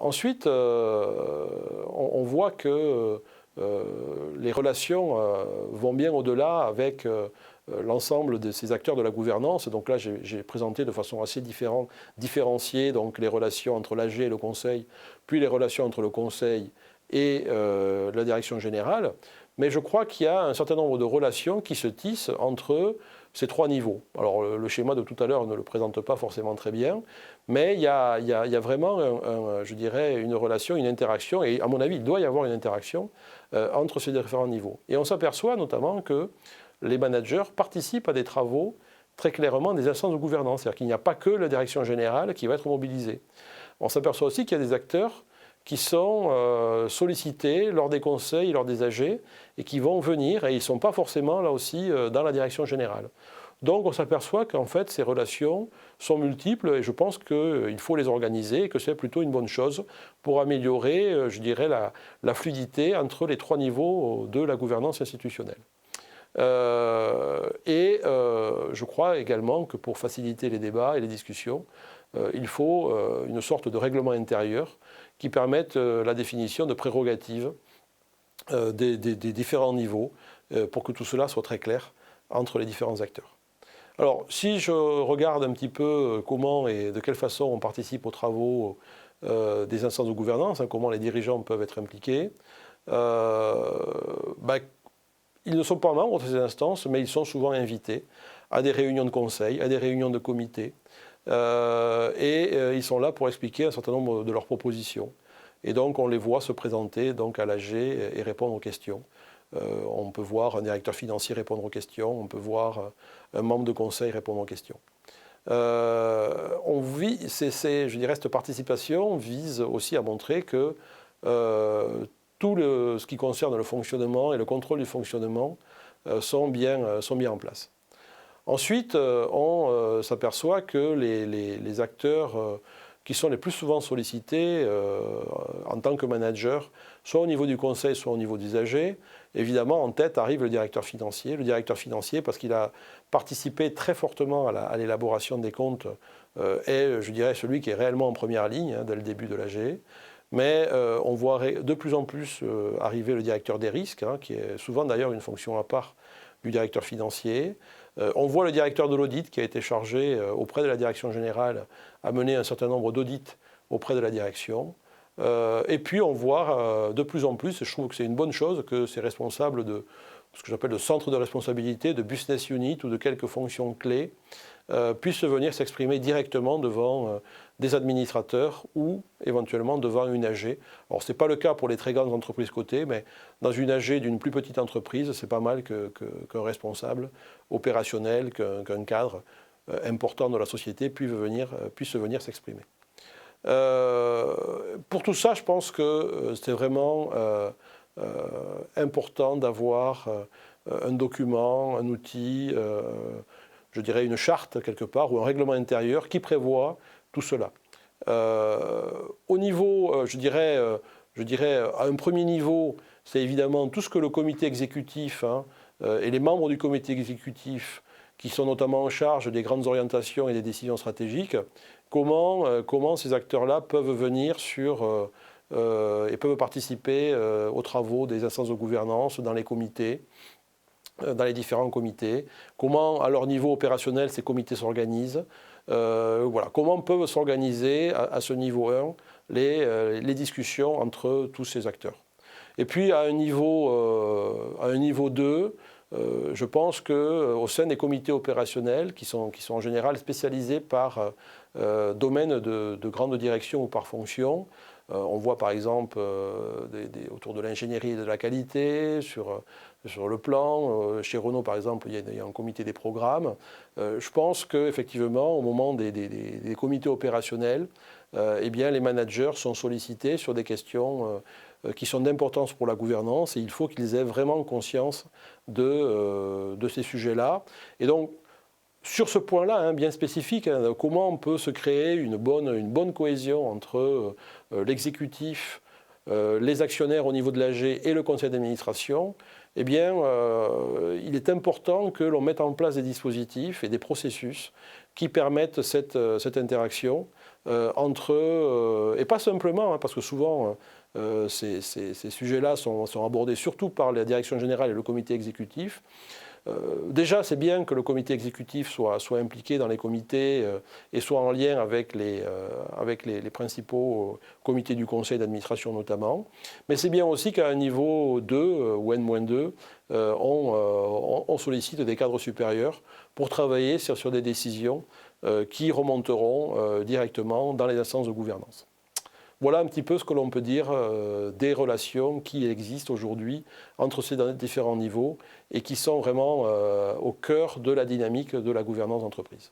Ensuite, on voit que les relations vont bien au-delà avec l'ensemble de ces acteurs de la gouvernance. Donc là, j'ai présenté de façon assez différenciée donc les relations entre l'AG et le Conseil, puis les relations entre le Conseil et la direction générale. Mais je crois qu'il y a un certain nombre de relations qui se tissent entre ces trois niveaux. Alors le schéma de tout à l'heure ne le présente pas forcément très bien, mais il y a vraiment, je dirais, une relation, une interaction, et à mon avis, il doit y avoir une interaction entre ces différents niveaux. Et on s'aperçoit notamment que les managers participent à des travaux très clairement des instances de gouvernance, c'est-à-dire qu'il n'y a pas que la direction générale qui va être mobilisée. On s'aperçoit aussi qu'il y a des acteurs qui sont sollicités lors des conseils, lors des AG, et qui vont venir, et ils ne sont pas forcément là aussi dans la direction générale. Donc on s'aperçoit qu'en fait ces relations sont multiples, et je pense qu'il faut les organiser, et que c'est plutôt une bonne chose pour améliorer, je dirais, la fluidité entre les trois niveaux de la gouvernance institutionnelle. Je crois également que pour faciliter les débats et les discussions, il faut une sorte de règlement intérieur qui permette la définition de prérogatives des différents niveaux pour que tout cela soit très clair entre les différents acteurs. Alors, si je regarde un petit peu comment et de quelle façon on participe aux travaux des instances de gouvernance, comment les dirigeants peuvent être impliqués, ils ne sont pas membres de ces instances, mais ils sont souvent invités à des réunions de conseil, à des réunions de comité. Ils sont là pour expliquer un certain nombre de leurs propositions. Et donc, on les voit se présenter donc, à l'AG et répondre aux questions. On peut voir un directeur financier répondre aux questions, on peut voir un membre de conseil répondre aux questions. Je dirais, cette participation vise aussi à montrer que tout ce qui concerne le fonctionnement et le contrôle du fonctionnement sont bien en place. Ensuite, on s'aperçoit que les acteurs qui sont les plus souvent sollicités en tant que manager, soit au niveau du conseil, soit au niveau des AG. Évidemment, en tête arrive le directeur financier. Le directeur financier, parce qu'il a participé très fortement à l'élaboration des comptes, est, je dirais, celui qui est réellement en première ligne dès le début de l'AG. Mais on voit de plus en plus arriver le directeur des risques, qui est souvent d'ailleurs une fonction à part du directeur financier. On voit le directeur de l'audit qui a été chargé auprès de la direction générale à mener un certain nombre d'audits auprès de la direction. Et puis on voit de plus en plus, et je trouve que c'est une bonne chose, que ces responsables de ce que j'appelle le centre de responsabilité, de business unit ou de quelques fonctions clés, puissent venir s'exprimer directement devant des administrateurs ou éventuellement devant une AG. Alors ce n'est pas le cas pour les très grandes entreprises cotées, mais dans une AG d'une plus petite entreprise, c'est pas mal qu'un responsable opérationnel, qu'un cadre important de la société puisse venir s'exprimer. Pour tout ça, je pense que c'est vraiment important d'avoir un document, un outil, je dirais une charte quelque part, ou un règlement intérieur qui prévoit tout cela. Au niveau, je dirais, à un premier niveau, c'est évidemment tout ce que le comité exécutif et les membres du comité exécutif, qui sont notamment en charge des grandes orientations et des décisions stratégiques, comment ces acteurs-là peuvent venir et peuvent participer aux travaux des instances de gouvernance dans les comités, dans les différents comités, comment à leur niveau opérationnel ces comités s'organisent, comment peuvent s'organiser à ce niveau 1 les discussions entre tous ces acteurs. Et puis à un niveau 2, je pense qu'au sein des comités opérationnels, qui sont en général spécialisés par domaine de grande direction ou par fonction, on voit par exemple autour de l'ingénierie et de la qualité, sur le plan. Chez Renault, par exemple, il y a un comité des programmes. Je pense qu'effectivement, au moment des comités opérationnels, les managers sont sollicités sur des questions qui sont d'importance pour la gouvernance, et il faut qu'ils aient vraiment conscience de ces sujets-là. Et donc, sur ce point-là, bien spécifique, comment on peut se créer une bonne cohésion entre l'exécutif, les actionnaires au niveau de l'AG et le conseil d'administration, il est important que l'on mette en place des dispositifs et des processus qui permettent cette interaction et pas simplement, hein, parce que souvent ces sujets-là sont abordés surtout par la direction générale et le comité exécutif. Déjà, c'est bien que le comité exécutif soit impliqué dans les comités et soit en lien avec les principaux comités du conseil d'administration notamment. Mais c'est bien aussi qu'à un niveau 2 ou N-2, on sollicite des cadres supérieurs pour travailler sur des décisions qui remonteront directement dans les instances de gouvernance. Voilà un petit peu ce que l'on peut dire des relations qui existent aujourd'hui entre ces différents niveaux et qui sont vraiment au cœur de la dynamique de la gouvernance d'entreprise.